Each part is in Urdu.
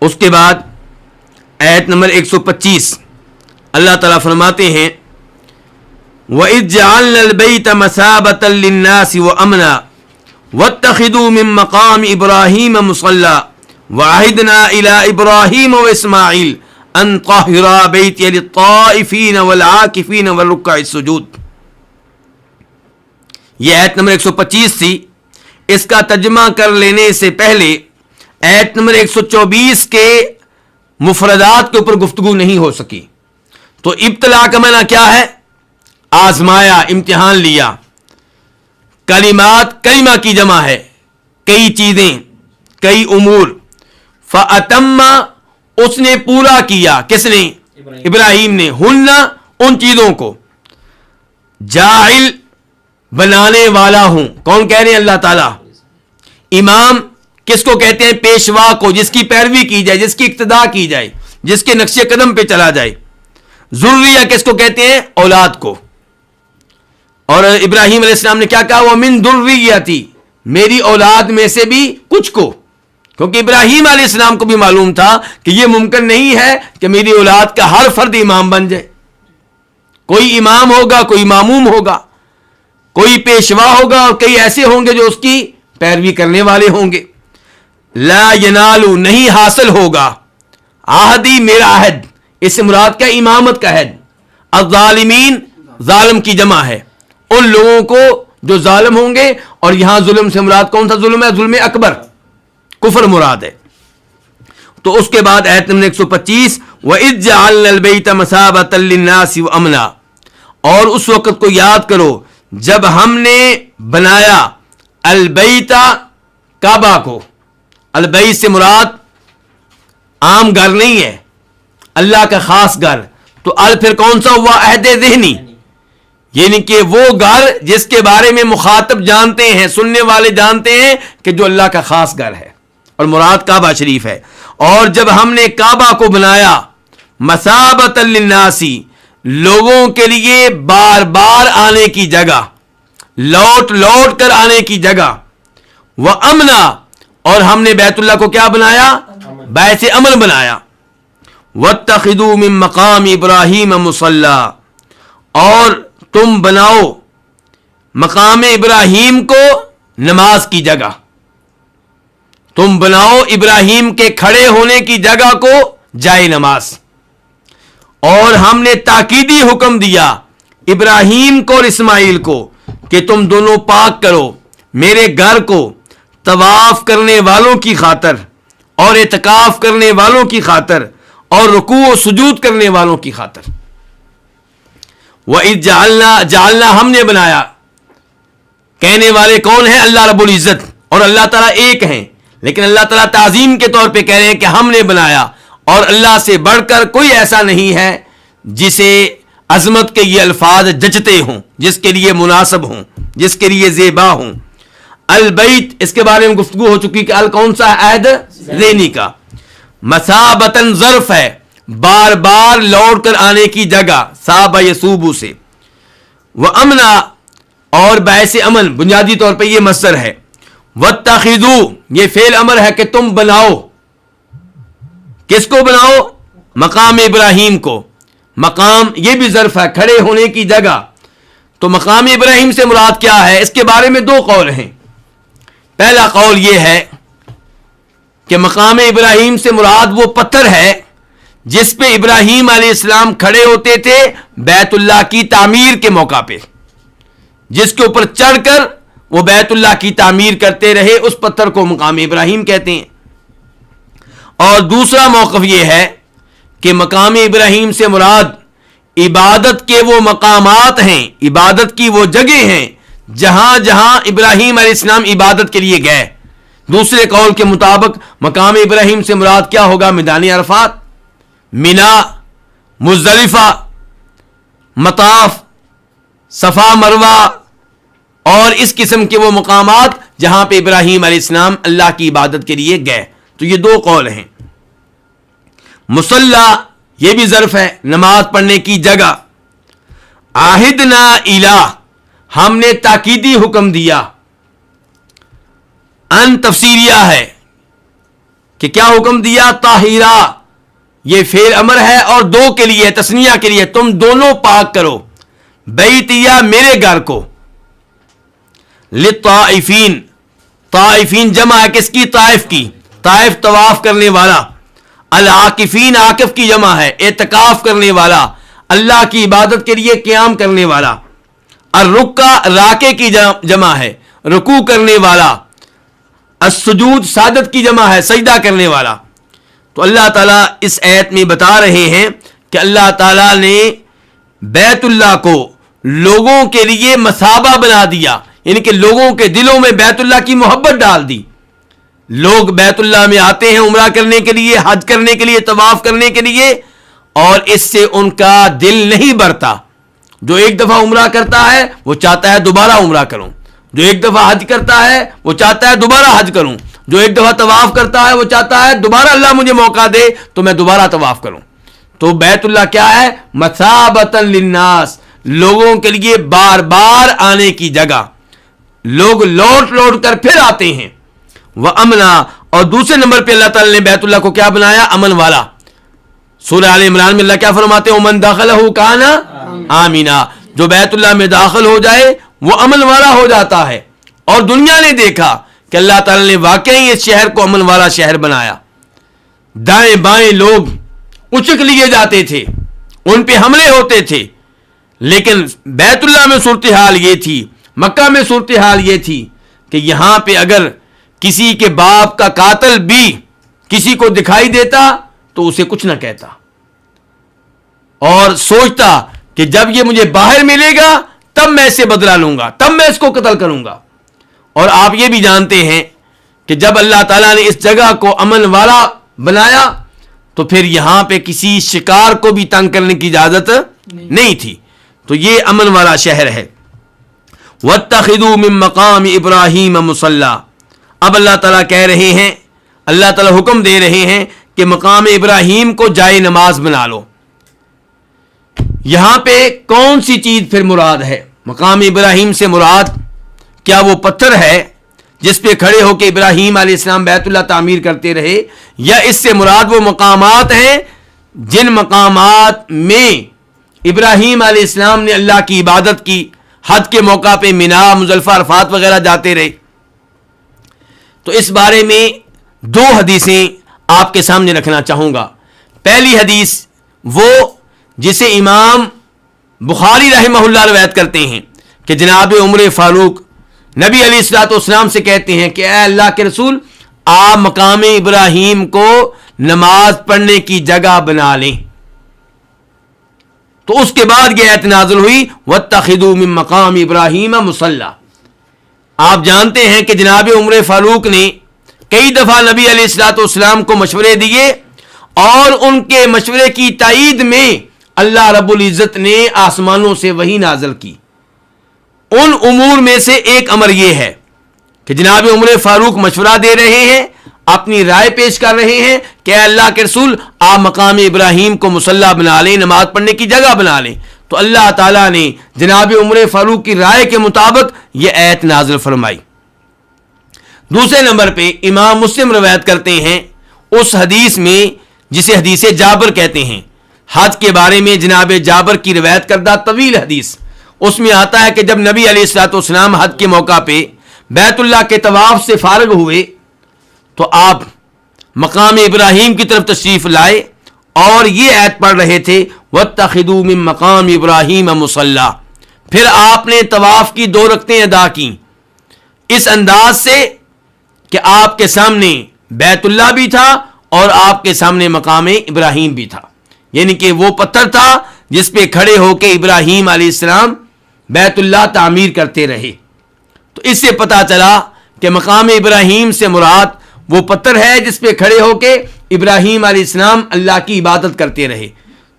اس کے بعد آیت نمبر 125 اللہ تعالیٰ فرماتے ہیں وَإِذْ جَعَلْنَا الْبَيْتَ مَثَابَةً لِلنَّاسِ وَأَمْنًا وَاتَّخِذُوا مِن مَّقَامِ إِبْرَاهِيمَ مُصَلًّى وَعَهِدْنَا إِلَىٰ إِبْرَاهِيمَ وَإِسْمَاعِيلَ أَن طَهِّرَا بَيْتِيَ لِلطَّائِفِينَ وَالْعَاكِفِينَ وَالرُّكَّعِ السُّجُودِ. یہ آیت نمبر 125 تھی. اس کا ترجمہ کر لینے سے پہلے آیت نمبر 124 کے مفردات کے اوپر گفتگو نہیں ہو سکی. تو ابتلا کا معنی کیا ہے؟ آزمایا، امتحان لیا. کلمات کلمہ کی جمع ہے، کئی چیزیں، کئی امور. فَأَتَمَّ اس نے پورا کیا. کس نے؟ ابراہیم نے. ہن ان چیزوں کو. جاعل بنانے والا ہوں. کون کہہ رہے ہیں؟ اللہ تعالیٰ. امام کس کو کہتے ہیں؟ پیشوا کو، جس کی پیروی کی جائے، جس کی اقتداء کی جائے، جس کے نقش قدم پہ چلا جائے. ذریہ کس کو کہتے ہیں؟ اولاد کو. اور ابراہیم علیہ السلام نے کیا کہا؟ وَمِن ذُرِّيَّتِي، میری اولاد میں سے بھی کچھ کو. کیونکہ ابراہیم علیہ السلام کو بھی معلوم تھا کہ یہ ممکن نہیں ہے کہ میری اولاد کا ہر فرد امام بن جائے. کوئی امام ہوگا، کوئی معموم ہوگا، کوئی پیشوا ہوگا، اور کئی ایسے ہوں گے جو اس کی پیروی کرنے والے ہوں گے. لا ینالو، نہیں حاصل ہوگا. عہدی، میرا عہد. اس سے مراد کا امامت کا عہد. الظالمین، ظالم کی جمع ہے. ان لوگوں کو جو ظالم ہوں گے. اور یہاں ظلم سے مراد کون سا ظلم ہے؟ ظلم اکبر، کفر مراد ہے. تو اس کے بعد آیت نمبر 125 وَإِذْ جَعَلْنَا الْبَيْتَ مَثَابَةً لِلنَّاسِ وَأَمْنًا، اور اس وقت کو یاد کرو جب ہم نے بنایا البیت، کعبہ کو. البیت سے مراد عام گھر نہیں ہے، اللہ کا خاص گھر. تو پھر کون سا ہوا؟ عہد ذہنی، یعنی کہ وہ گھر جس کے بارے میں مخاطب جانتے ہیں، سننے والے جانتے ہیں کہ جو اللہ کا خاص گھر ہے، اور مراد کعبہ شریف ہے. اور جب ہم نے کعبہ کو بنایا مثابۃ للناس، لوگوں کے لیے بار بار آنے کی جگہ، لوٹ لوٹ کر آنے کی جگہ. وَأَمْنًا، اور ہم نے بیت اللہ کو کیا بنایا؟ بیت امن بنایا. وَاتَّخِذُوا مِن مَّقَامِ إِبْرَاهِيمَ مُصَلًّى، اور تم بناؤ مقام ابراہیم کو نماز کی جگہ. تم بناؤ ابراہیم کے کھڑے ہونے کی جگہ کو جائے نماز. اور ہم نے تاکیدی حکم دیا ابراہیم کو اور اسماعیل کو کہ تم دونوں پاک کرو میرے گھر کو طواف کرنے والوں کی خاطر، اور اعتکاف کرنے والوں کی خاطر، اور رکوع و سجود کرنے والوں کی خاطر. وَإِذْ جَعَلْنَا، ہم نے بنایا. کہنے والے کون ہیں؟ اللہ رب العزت. اور اللہ تعالیٰ ایک ہیں، لیکن اللہ تعالیٰ تعظیم کے طور پہ کہہ رہے ہیں کہ ہم نے بنایا. اور اللہ سے بڑھ کر کوئی ایسا نہیں ہے جسے عظمت کے یہ الفاظ جچتے ہوں، جس کے لیے مناسب ہوں، جس کے لیے زیبا ہوں. البیت، اس کے بارے میں گفتگو ہو چکی کہ کون سا عہد ذہنی کا. مثابتاً ظرف ہے، بار بار لوٹ کر آنے کی جگہ، صاب یسوبو سے. وَأَمْنًا، اور باعث امن، بنیادی طور پہ یہ مصدر ہے. وَاتَّخِذُوا، یہ فعل امر ہے کہ تم بناؤ. کس کو بناؤ؟ مقام ابراہیم کو. مقام یہ بھی ظرف ہے، کھڑے ہونے کی جگہ. تو مقام ابراہیم سے مراد کیا ہے؟ اس کے بارے میں دو قول ہیں. پہلا قول یہ ہے کہ مقام ابراہیم سے مراد وہ پتھر ہے جس پہ ابراہیم علیہ السلام کھڑے ہوتے تھے بیت اللہ کی تعمیر کے موقع پہ، جس کے اوپر چڑھ کر وہ بیت اللہ کی تعمیر کرتے رہے، اس پتھر کو مقام ابراہیم کہتے ہیں. اور دوسرا موقف یہ ہے کہ مقام ابراہیم سے مراد عبادت کے وہ مقامات ہیں، عبادت کی وہ جگہ ہیں جہاں جہاں ابراہیم علیہ السلام عبادت کے لیے گئے. دوسرے قول کے مطابق مقام ابراہیم سے مراد کیا ہوگا؟ میدان عرفات، مینا، مزدلفہ، مطاف، صفا مروہ، اور اس قسم کے وہ مقامات جہاں پہ ابراہیم علیہ السلام اللہ کی عبادت کے لیے گئے. تو یہ دو قول ہیں. مصلی یہ بھی ظرف ہے، نماز پڑھنے کی جگہ. عہدنا الہ، ہم نے تاکیدی حکم دیا. ان تفسیریہ ہے، کہ کیا حکم دیا؟ طاہرہ، یہ فعل امر ہے اور دو کے لیے، تثنیہ کے لیے، تم دونوں پاک کرو، بیتیا میرے گھر کو، للطائفین، طائفین جمع ہے کس کی؟ طائف کی، طائف طواف کرنے والا، العاکفین عاکف کی جمع ہے، اعتکاف کرنے والا، اللہ کی عبادت کے لیے قیام کرنے والا، الرکع راکع کی جمع ہے، رکوع کرنے والا، السجود ساجد کی جمع ہے، سجدہ کرنے والا۔ تو اللہ تعالیٰ اس آیت میں بتا رہے ہیں کہ اللہ تعالیٰ نے بیت اللہ کو لوگوں کے لیے مثابہ بنا دیا، یعنی کہ لوگوں کے دلوں میں بیت اللہ کی محبت ڈال دی۔ لوگ بیت اللہ میں آتے ہیں عمرہ کرنے کے لیے، حج کرنے کے لیے، طواف کرنے کے لیے، اور اس سے ان کا دل نہیں بھرتا۔ جو ایک دفعہ عمرہ کرتا ہے وہ چاہتا ہے دوبارہ عمرہ کروں، جو ایک دفعہ حج کرتا ہے وہ چاہتا ہے دوبارہ حج کروں، جو ایک دفعہ طواف کرتا ہے وہ چاہتا ہے دوبارہ اللہ مجھے موقع دے تو میں دوبارہ طواف کروں۔ تو بیت اللہ کیا ہے؟ مثابۃ للناس، لوگوں کے لیے بار بار آنے کی جگہ، لوگ لوٹ لوٹ کر پھر آتے ہیں۔ وَأَمْنًا، اور دوسرے نمبر پہ اللہ تعالیٰ نے بیت اللہ کو کیا بنایا؟ امن والا۔ سورہ آل عمران میں اللہ کیا فرماتے ہیں؟ وَمَنْ دَخَلَهُ كَانَ آمِنًا، جو بیت اللہ میں داخل ہو جائے وہ امن والا ہو جاتا ہے۔ اور دنیا نے دیکھا کہ اللہ تعالیٰ نے واقعی اس شہر کو امن والا شہر بنایا۔ دائیں بائیں لوگ اچک لیے جاتے تھے، ان پہ حملے ہوتے تھے، لیکن بیت اللہ میں صورتحال یہ تھی، مکہ میں صورتحال یہ تھی کہ یہاں پہ اگر کسی کے باپ کا قاتل بھی کسی کو دکھائی دیتا تو اسے کچھ نہ کہتا، اور سوچتا کہ جب یہ مجھے باہر ملے گا تب میں اس سے بدلہ لوں گا، تب میں اس کو قتل کروں گا۔ اور آپ یہ بھی جانتے ہیں کہ جب اللہ تعالیٰ نے اس جگہ کو امن والا بنایا تو پھر یہاں پہ کسی شکار کو بھی تنگ کرنے کی اجازت نہیں تھی۔ تو یہ امن والا شہر ہے۔ وَاتَّخِذُوا مِن مَّقَامِ إِبْرَاهِيمَ مُصَلًّى، اب اللہ تعالیٰ کہہ رہے ہیں، اللہ تعالیٰ حکم دے رہے ہیں کہ مقام ابراہیم کو جائے نماز بنا لو۔ یہاں پہ کون سی چیز پھر مراد ہے؟ مقام ابراہیم سے مراد کیا وہ پتھر ہے جس پہ کھڑے ہو کے ابراہیم علیہ السلام بیت اللہ تعمیر کرتے رہے، یا اس سے مراد وہ مقامات ہیں جن مقامات میں ابراہیم علیہ السلام نے اللہ کی عبادت کی، حج کے موقع پہ مینا، مزدلفہ، عرفات وغیرہ جاتے رہے؟ تو اس بارے میں دو حدیثیں آپ کے سامنے رکھنا چاہوں گا۔ پہلی حدیث وہ جسے امام بخاری رحمہ اللہ روایت کرتے ہیں کہ جناب عمر فاروق نبی علیہ الصلوۃ والسلام سے کہتے ہیں کہ اے اللہ کے رسول، آپ مقام ابراہیم کو نماز پڑھنے کی جگہ بنا لیں۔ تو اس کے بعد یہ آیت نازل ہوئی وَاتَّخِذُوا مِن مَّقَامِ إِبْرَاهِيمَ مُصَلًّى۔ آپ جانتے ہیں کہ جناب عمر فاروق نے کئی دفعہ نبی علیہ الصلوۃ والسلام کو مشورے دیے، اور ان کے مشورے کی تائید میں اللہ رب العزت نے آسمانوں سے وحی نازل کی۔ ان امور میں سے ایک امر یہ ہے کہ جناب عمر فاروق مشورہ دے رہے ہیں، اپنی رائے پیش کر رہے ہیں کہ اے اللہ کے رسول، آپ مقام ابراہیم کو مصلی بنا لیں، نماز پڑھنے کی جگہ بنا لیں۔ تو اللہ تعالیٰ نے جناب عمر فاروق کی رائے کے مطابق یہ آیت نازل فرمائی۔ دوسرے نمبر پہ امام مسلم روایت کرتے ہیں اس حدیث میں جسے حدیث جابر کہتے ہیں، حج کے بارے میں جناب جابر کی روایت کردہ طویل حدیث، اس میں آتا ہے کہ جب نبی علیہ الصلوۃ والسلام حج کے موقع پہ بیت اللہ کے طواف سے فارغ ہوئے تو آپ مقام ابراہیم کی طرف تشریف لائے اور یہ آیت پڑھ رہے تھے وَاتَّخِذُوا مِن مَّقَامِ إِبْرَاهِيمَ مُصَلًّى۔ پھر آپ نے طواف کی 2 رکعتیں ادا کیں اس انداز سے کہ آپ کے سامنے بیت اللہ بھی تھا اور آپ کے سامنے مقام ابراہیم بھی تھا، یعنی کہ وہ پتھر تھا جس پہ کھڑے ہو کے ابراہیم علیہ السلام بیت اللہ تعمیر کرتے رہے۔ تو اس سے پتہ چلا کہ مقام ابراہیم سے مراد وہ پتھر ہے جس پہ کھڑے ہو کے ابراہیم علیہ السلام اللہ کی عبادت کرتے رہے۔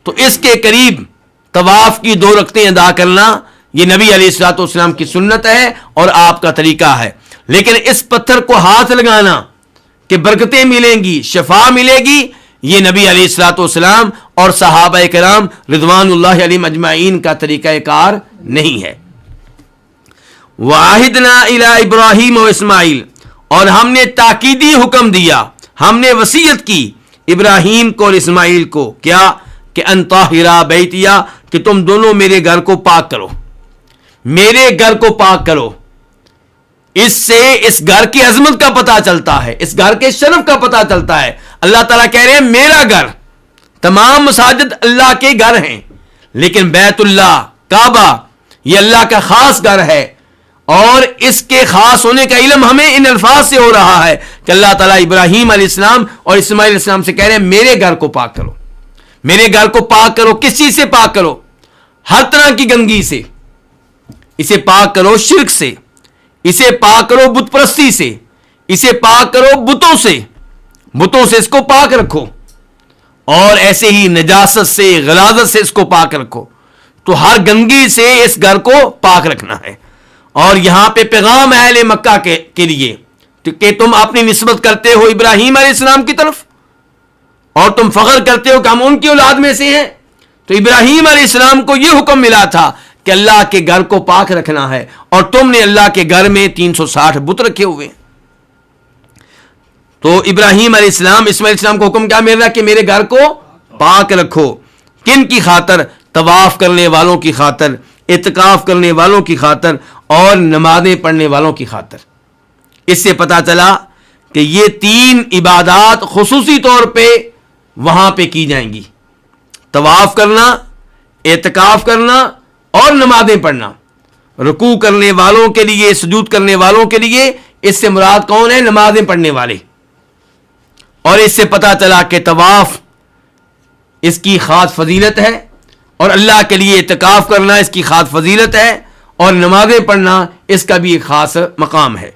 تو اس کے قریب طواف کی 2 رکعتیں ادا کرنا یہ نبی علیہ الصلوۃ والسلام کی سنت ہے اور آپ کا طریقہ ہے، لیکن اس پتھر کو ہاتھ لگانا کہ برکتیں ملیں گی، شفا ملے گی، یہ نبی علیہ الصلوۃ والسلام اور صحابہ کرام رضوان اللہ علیہم اجمعین کا طریقہ کار نہیں ہے۔ وَعَهِدْنَا إِلَىٰ إِبْرَاهِيمَ وَإِسْمَاعِيلَ، اور ہم نے تاکیدی حکم دیا ہم نے وصیت کی ابراہیم کو اور اسماعیل کو کیا کہ ان طاہرا بیتیا کہ تم دونوں میرے گھر کو پاک کرو، میرے گھر کو پاک کرو۔ اس سے اس گھر کی عظمت کا پتہ چلتا ہے، اس گھر کے شرف کا پتہ چلتا ہے۔ اللہ تعالیٰ کہہ رہے ہیں میرا گھر، تمام مساجد اللہ کے گھر ہیں، لیکن بیت اللہ کعبہ یہ اللہ کا خاص گھر ہے، اور اس کے خاص ہونے کا علم ہمیں ان الفاظ سے ہو رہا ہے کہ اللہ تعالیٰ ابراہیم علیہ السلام اور اسماعیل علیہ السلام سے کہہ رہے ہیں میرے گھر کو پاک کرو، میرے گھر کو پاک کرو۔ کس چیز سے پاک کرو؟ ہر طرح کی گندگی سے، اسے پاک کرو شرک سے، اسے پاک کرو بت پرستی سے، اسے پاک کرو بتوں سے، بتوں سے اس کو پاک رکھو، اور ایسے ہی نجاست سے غلاظت سے اس کو پاک رکھو۔ تو ہر گندگی سے اس گھر کو پاک رکھنا ہے۔ اور یہاں پہ پیغام ہے اہل مکہ کے لیے کہ تم اپنی نسبت کرتے ہو ابراہیم علیہ السلام کی طرف، اور تم فخر کرتے ہو کہ ہم ان کی اولاد میں سے ہیں۔ تو ابراہیم علیہ السلام کو یہ حکم ملا تھا کہ اللہ کے گھر کو پاک رکھنا ہے، اور تم نے اللہ کے گھر میں 360 بت رکھے ہوئے ہیں۔ تو ابراہیم علیہ السلام اسماعیل علیہ السلام کو حکم کیا مل رہا کہ میرے گھر کو پاک رکھو۔ کن کی خاطر؟ طواف کرنے والوں کی خاطر، اعتکاف کرنے والوں کی خاطر، اور نمازیں پڑھنے والوں کی خاطر۔ اس سے پتہ چلا کہ یہ 3 عبادات خصوصی طور پہ وہاں پہ کی جائیں گی، طواف کرنا، اعتکاف کرنا اور نمازیں پڑھنا۔ رکوع کرنے والوں کے لیے، سجود کرنے والوں کے لیے اس سے مراد کون ہے؟ نمازیں پڑھنے والے۔ اور اس سے پتہ چلا کہ طواف اس کی خاص فضیلت ہے، اور اللہ کے لیے اعتکاف کرنا اس کی خاص فضیلت ہے، اور نمازیں پڑھنا اس کا بھی ایک خاص مقام ہے۔